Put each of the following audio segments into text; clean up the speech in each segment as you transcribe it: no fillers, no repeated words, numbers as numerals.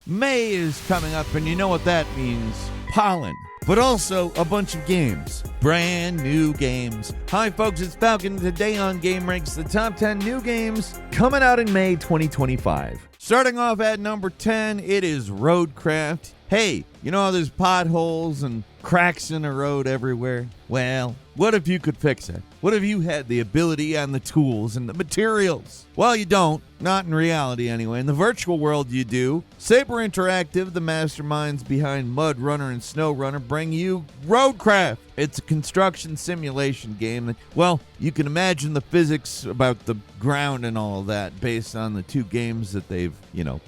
May is coming up, and you know what that means. Pollen. But also a bunch of games. Brand new games. Hi folks, it's Falcon. Today on Game Ranks, the top 10 new games coming out in May 2025. Starting off at number 10, it is RoadCraft. Hey, you know how there's potholes and cracks in the road everywhere? Well, what if you could fix it? What if you had the ability and the tools and the materials? Well, you don't. Not in reality, anyway. In the virtual world, you do. Saber Interactive, the masterminds behind Mud Runner and Snow Runner, bring you RoadCraft. It's a construction simulation game that, well, you can imagine the physics about the ground and all of that based on the two games that they've,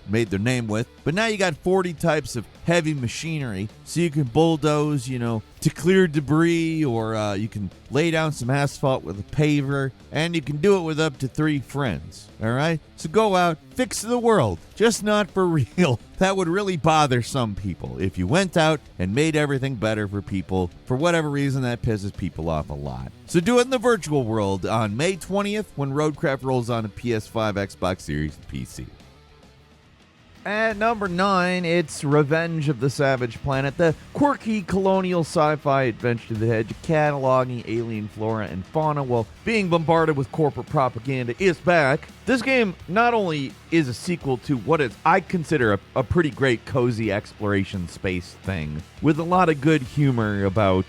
made their name with. But now you got 40 types of heavy machinery, so you can bulldoze, to clear debris, or you can lay down some asphalt with a paver, and you can do it with up to 3 friends, all right? So go out, fix the world, just not for real. That would really bother some people if you went out and made everything better for people. For whatever reason, that pisses people off a lot. So do it in the virtual world on May 20th when RoadCraft rolls on a PS5, Xbox Series, and PC. At number 9, it's Revenge of the Savage Planet, the quirky colonial sci-fi adventure that had you cataloging alien flora and fauna while being bombarded with corporate propaganda is back. This game not only is a sequel to what is, I consider, a pretty great cozy exploration space thing, with a lot of good humor about,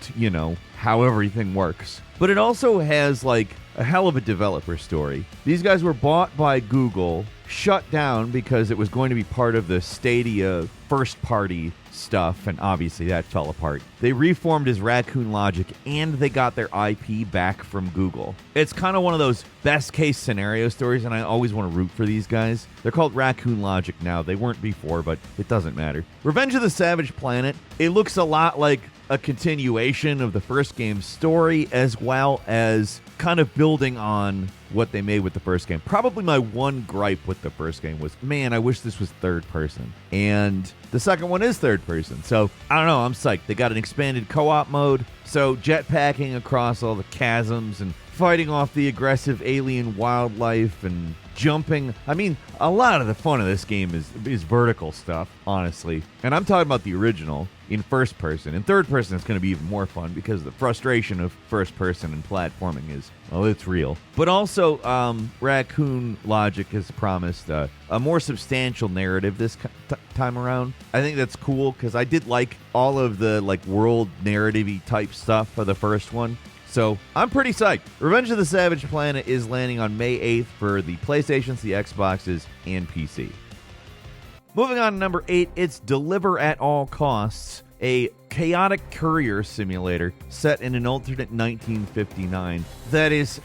how everything works, but it also has, a hell of a developer story. These guys were bought by Google, shut down because it was going to be part of the Stadia first-party stuff, and obviously that fell apart. They reformed as Raccoon Logic, and they got their IP back from Google. It's kind of one of those best-case scenario stories, and I always want to root for these guys. They're called Raccoon Logic now. They weren't before, but it doesn't matter. Revenge of the Savage Planet, it looks a lot like a continuation of the first game's story, as well as kind of building on what they made with the first game. Probably my one gripe with the first game was, man, I wish this was third person. And the second one is third person. So, I don't know, I'm psyched. They got an expanded co-op mode, so jetpacking across all the chasms and fighting off the aggressive alien wildlife and jumping. I mean, a lot of the fun of this game is vertical stuff, honestly. And I'm talking about the original in first person. In third person, it's going to be even more fun because the frustration of first person and platforming is, well, it's real. But also, Raccoon Logic has promised a more substantial narrative this time around. I think that's cool because I did like all of the world narrative-y type stuff for the first one. So, I'm pretty psyched. Revenge of the Savage Planet is landing on May 8th for the PlayStations, the Xboxes, and PC. Moving on to number 8, it's Deliver at All Costs, a chaotic courier simulator set in an alternate 1959. That is,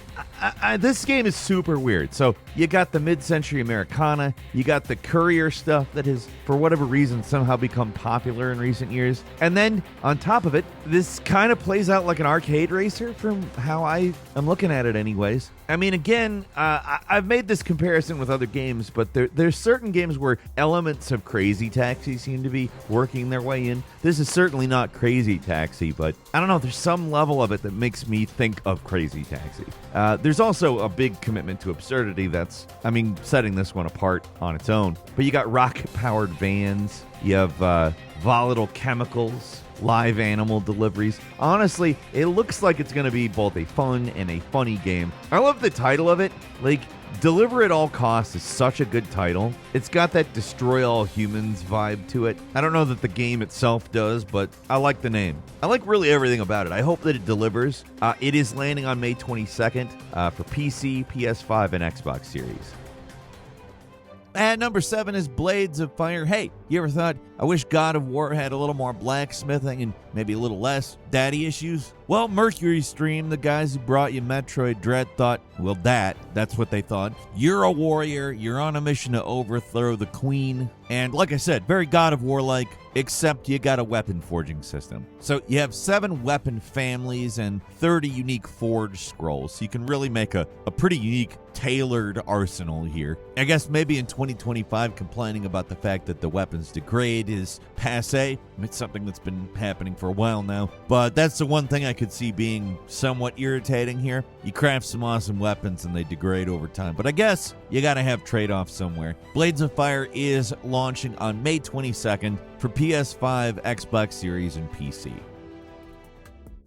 this game is super weird. So you got the mid-century Americana, you got the courier stuff that has, for whatever reason, somehow become popular in recent years. And then, on top of it, this kind of plays out like an arcade racer from how I am looking at it anyways. I mean, again, I've made this comparison with other games, but there's certain games where elements of Crazy Taxi seem to be working their way in. This is certainly not Crazy Taxi, but I don't know, there's some level of it that makes me think of Crazy Taxi. There's also a big commitment to absurdity that's, setting this one apart on its own. But you got rocket-powered vans, you have volatile chemicals, live animal deliveries. Honestly, it looks like it's going to be both a fun and a funny game. I love the title of it. Deliver at All Costs is such a good title. It's got that destroy all humans vibe to it. I don't know that the game itself does, but I like the name. I like really everything about it. I hope that it delivers. It is landing on May 22nd for PC, PS5, and Xbox Series. At number 7 is Blades of Fire. Hey, you ever thought, I wish God of War had a little more blacksmithing and maybe a little less daddy issues? Well, Mercury Stream, the guys who brought you Metroid Dread, thought, well, that's what they thought. You're a warrior, you're on a mission to overthrow the queen, and like I said, very God of War-like, except you got a weapon forging system. So you have 7 weapon families and 30 unique forge scrolls, so you can really make a pretty unique tailored arsenal here. I guess maybe in 2025 complaining about the fact that the weapons degrade is passé. It's something that's been happening for a while now, but that's the one thing I could see being somewhat irritating here. You craft some awesome weapons and they degrade over time, but I guess you gotta have trade-offs somewhere. Blades of Fire is launching on May 22nd for PS5, Xbox Series, and PC.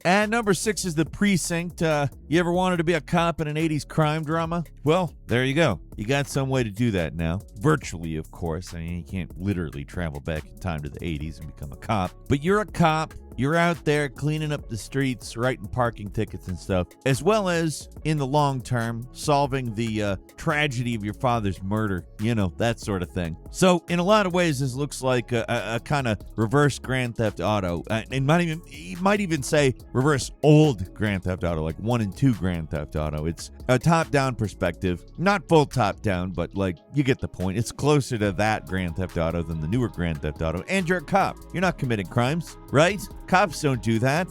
And number 6 is the Precinct. You ever wanted to be a cop in an 80s crime drama? Well, there you go. You got some way to do that now. Virtually, of course. I mean, you can't literally travel back in time to the 80s and become a cop. But you're a cop. You're out there cleaning up the streets, writing parking tickets and stuff, as well as, in the long term, solving the tragedy of your father's murder. You know, that sort of thing. So, in a lot of ways, this looks like a kind of reverse Grand Theft Auto. And you might even say reverse old Grand Theft Auto, like 1 and 2 Grand Theft Auto. It's a top-down perspective. Not full top-down, but, like, you get the point. It's closer to that Grand Theft Auto than the newer Grand Theft Auto. And you're a cop. You're not committing crimes, right? Cops don't do that.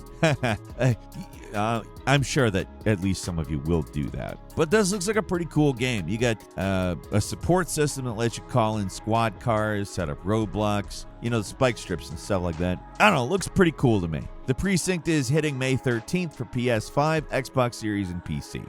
I'm sure that at least some of you will do that. But this looks like a pretty cool game. You got a support system that lets you call in squad cars, set up roadblocks, you know, the spike strips and stuff like that. I don't know, it looks pretty cool to me. The Precinct is hitting May 13th for PS5, Xbox Series, and PC.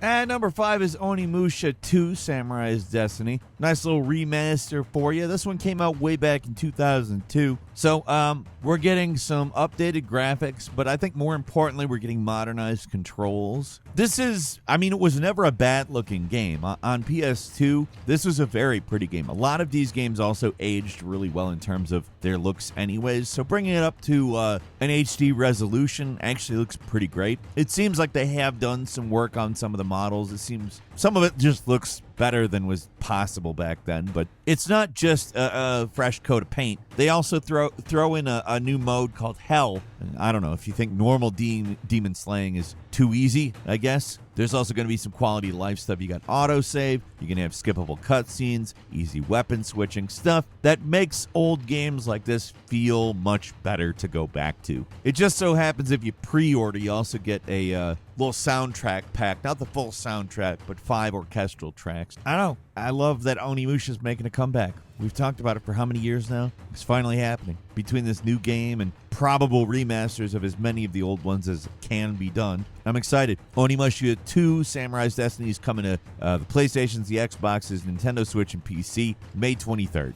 And number 5 is Onimusha 2, Samurai's Destiny. Nice little remaster for you. This one came out way back in 2002. So, we're getting some updated graphics, but I think more importantly, we're getting modernized controls. This is, I mean, it was never a bad-looking game. On PS2, this was a very pretty game. A lot of these games also aged really well in terms of their looks anyways, so bringing it up to an HD resolution actually looks pretty great. It seems like they have done some work on some of the models. It seems some of it just looks better than was possible back then, but it's not just a fresh coat of paint. They also throw in a new mode called Hell. And I don't know if you think normal demon slaying is too easy, I guess. There's also going to be some quality of life stuff. You got autosave, you can have skippable cutscenes, easy weapon switching, stuff that makes old games like this feel much better to go back to. It just so happens if you pre-order, you also get a little soundtrack pack. Not the full soundtrack, but 5 orchestral tracks. I don't know. I love that Onimusha's making a comeback. We've talked about it for how many years now? It's finally happening. Between this new game and probable remasters of as many of the old ones as can be done, I'm excited. Onimusha 2, Samurai's Destiny is coming to the PlayStations, the Xboxes, Nintendo Switch, and PC May 23rd.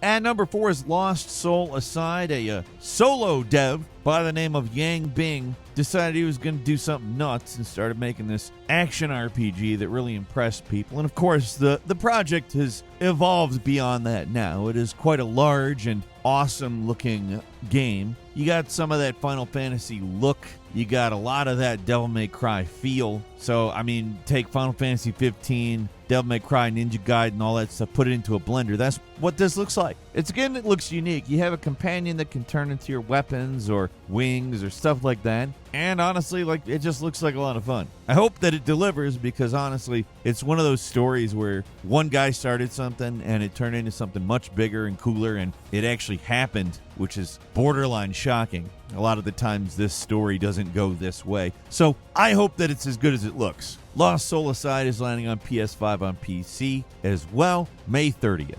And number 4 is Lost Soul Aside. A solo dev by the name of Yang Bing decided he was going to do something nuts and started making this action RPG that really impressed people. And of course, the project has evolved beyond that now. It is quite a large and awesome looking game. You got some of that Final Fantasy look. You got a lot of that Devil May Cry feel. So, I mean, take Final Fantasy 15, Devil May Cry, Ninja Gaiden, and all that stuff, put it into a blender. That's what this looks like. It's a game that looks unique. You have a companion that can turn into your weapons or wings or stuff like that. And honestly, like, it just looks like a lot of fun. I hope that it delivers because honestly, it's one of those stories where one guy started something and it turned into something much bigger and cooler, and it actually happened, which is borderline shocking. A lot of the times this story doesn't go this way. So I hope that it's as good as it looks. Lost Soul Aside is landing on PS5 on PC as well, May 30th.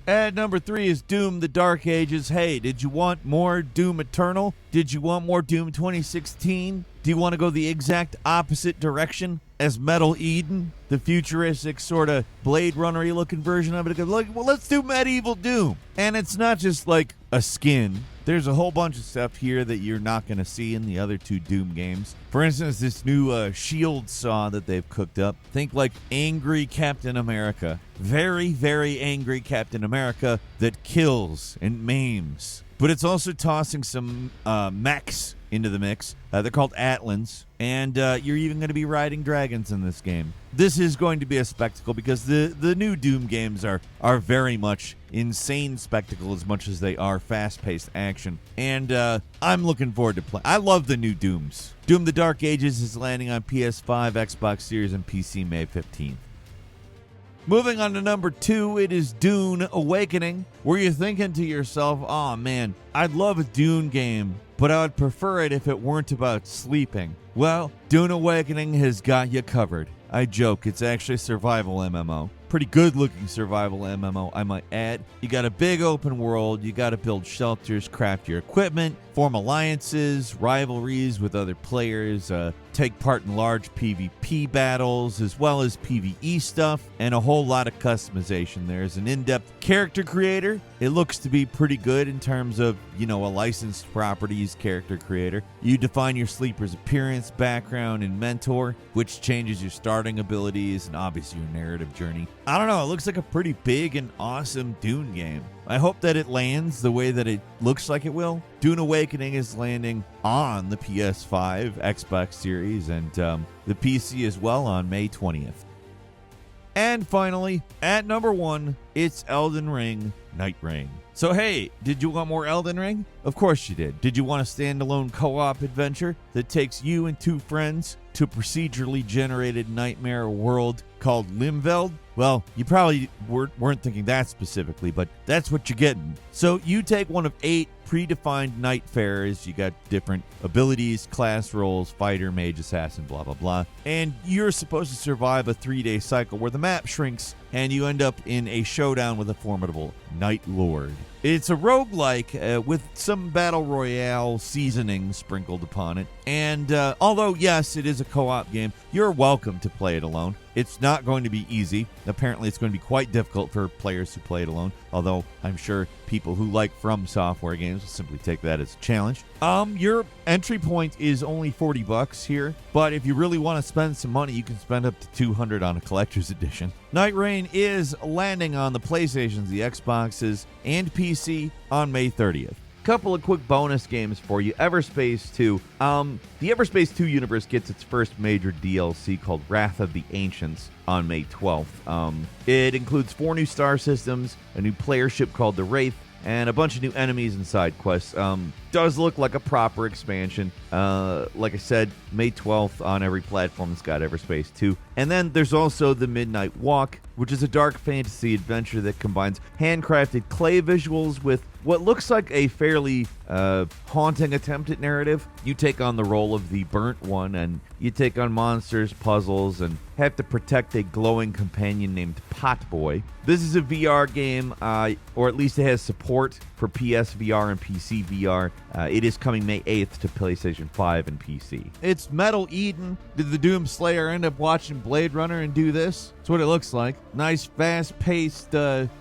And number 3 is Doom: The Dark Ages. Hey, did you want more Doom Eternal? Did you want more Doom 2016? Do you want to go the exact opposite direction as Metal Eden, the futuristic sort of Blade Runner-y looking version of it? Like, well, let's do Medieval Doom. And it's not just like a skin. There's a whole bunch of stuff here that you're not going to see in the other 2 Doom games. For instance, this new shield saw that they've cooked up. Think like angry Captain America. Very, very angry Captain America that kills and maims. But it's also tossing some mechs into the mix. They're called Atlans, and you're even going to be riding dragons in this game. This is going to be a spectacle because the new Doom games are very much insane spectacle as much as they are fast-paced action. And I'm looking forward to playing. I love the new Dooms. Doom: The Dark Ages is landing on PS5, Xbox Series, and PC May 15th. Moving on to number 2, it is Dune Awakening. Were you thinking to yourself, oh man, I'd love a Dune game, but I would prefer it if it weren't about sleeping? Well, Dune Awakening has got you covered. I joke, it's actually a survival MMO. Pretty good looking survival MMO, I might add. You got a big open world, you got to build shelters, craft your equipment, form alliances, rivalries with other players, take part in large PvP battles, as well as PvE stuff, and a whole lot of customization. There's an in-depth character creator. It looks to be pretty good in terms of, a licensed properties character creator. You define your sleeper's appearance, background, and mentor, which changes your starting abilities and obviously your narrative journey. I don't know, it looks like a pretty big and awesome Dune game. I hope that it lands the way that it looks like it will. Dune Awakening is landing on the PS5 Xbox Series and the PC as well on May 20th. And finally, at number 1, it's Elden Ring Nightreign. So hey, did you want more Elden Ring? Of course you did. Did you want a standalone co-op adventure that takes you and 2 friends to a procedurally generated nightmare world called Limveld? Well, you probably weren't thinking that specifically, but that's what you're getting. So you take one of 8 predefined Nightfarers. You got different abilities, class roles, fighter, mage, assassin, blah, blah, blah. And you're supposed to survive a 3-day cycle where the map shrinks and you end up in a showdown with a formidable Night Lord. It's a roguelike with some battle royale seasoning sprinkled upon it. And although, yes, it is a co-op game, you're welcome to play it alone. It's not going to be easy. Apparently, it's going to be quite difficult for players who play it alone, although I'm sure people who like From Software games will simply take that as a challenge. Your entry point is only $40 here, but if you really want to spend some money, you can spend up to $200 on a collector's edition. Nightreign is landing on the PlayStations, the Xboxes, and PC on May 30th. Couple of quick bonus games for you. Everspace 2. The Everspace 2 universe gets its first major DLC called Wrath of the Ancients on May 12th. It includes 4 new star systems, a new player ship called the Wraith, and a bunch of new enemies and side quests. Does look like a proper expansion. Like I said, May 12th on every platform that's got Everspace 2. And then there's also The Midnight Walk, which is a dark fantasy adventure that combines handcrafted clay visuals with what looks like a fairly haunting attempt at narrative. You take on the role of the Burnt One, and you take on monsters, puzzles, and have to protect a glowing companion named Potboy. This is a VR game, or at least it has support for PS VR and PC VR. It is coming May 8th to PlayStation 5 and PC. It's Metal Eden. Did the Doom Slayer end up watching Blade Runner and do this? That's what it looks like. Nice, fast-paced,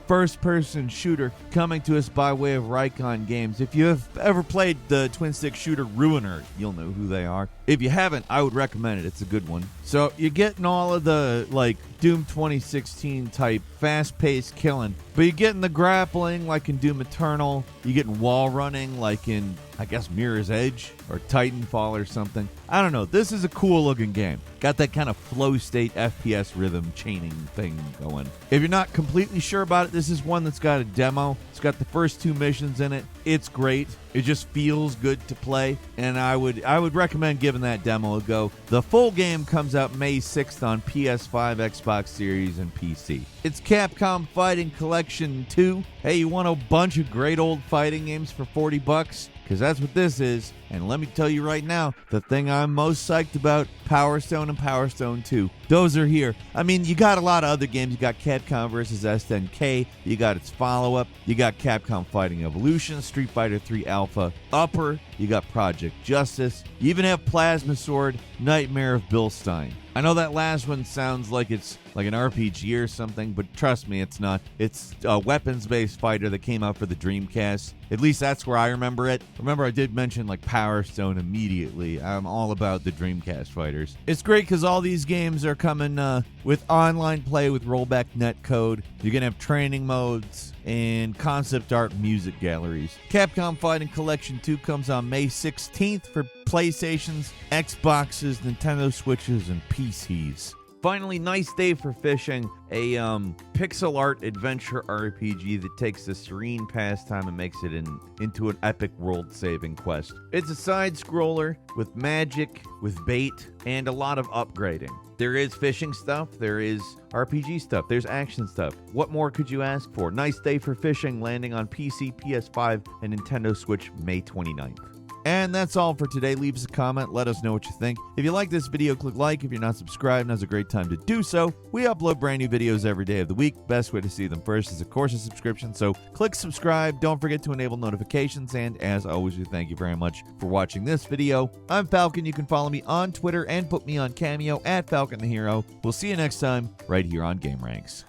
first-person shooter coming to us by way of Rycon Games. If you have ever played the twin-stick shooter Ruiner, you'll know who they are. If you haven't, I would recommend it. It's a good one. So you're getting all of the, Doom 2016 type fast-paced killing, but you're getting the grappling like in Doom Eternal. You're getting wall running like in, I guess, Mirror's Edge or Titanfall or something. I don't know. This is a cool-looking game. Got that kind of flow state FPS rhythm chaining thing going. If you're not completely sure about it, this is one that's got a demo. It's got the first 2 missions in it. It's great. It just feels good to play, and I would recommend giving that demo a go. The full game comes out May 6th on PS5, Xbox Series, and PC. It's Capcom Fighting Collection 2. Hey, you want a bunch of great old fighting games for $40? Because that's what this is. And let me tell you right now, the thing I'm most psyched about, Power Stone and Power Stone 2. Those are here. I mean, you got a lot of other games. You got Capcom vs. SNK. You got its follow-up. You got Capcom Fighting Evolution, Street Fighter 3 Alpha, Upper. You got Project Justice. You even have Plasma Sword, Nightmare of Bill Stein. I know that last one sounds like it's like an RPG or something, but trust me, it's not. It's a weapons-based fighter that came out for the Dreamcast. At least that's where I remember it. Remember, I did mention Power Stone immediately. I'm all about the Dreamcast fighters. It's great because all these games are coming with online play with rollback netcode. You're going to have training modes and concept art music galleries. Capcom Fighting Collection 2 comes on May 16th for PlayStations, Xboxes, Nintendo Switches, and PCs. Finally, Nice Day for Fishing, a pixel art adventure RPG that takes the serene pastime and makes it into an epic world-saving quest. It's a side-scroller with magic, with bait, and a lot of upgrading. There is fishing stuff, there is RPG stuff, there's action stuff. What more could you ask for? Nice Day for Fishing landing on PC, PS5, and Nintendo Switch May 29th. And that's all for today. Leave us a comment. Let us know what you think. If you like this video, click like. If you're not subscribed, now's a great time to do so. We upload brand new videos every day of the week. Best way to see them first is, of course, a subscription. So click subscribe. Don't forget to enable notifications. And as always, we thank you very much for watching this video. I'm Falcon. You can follow me on Twitter and put me on Cameo at Falcon the Hero. We'll see you next time right here on Game Ranks.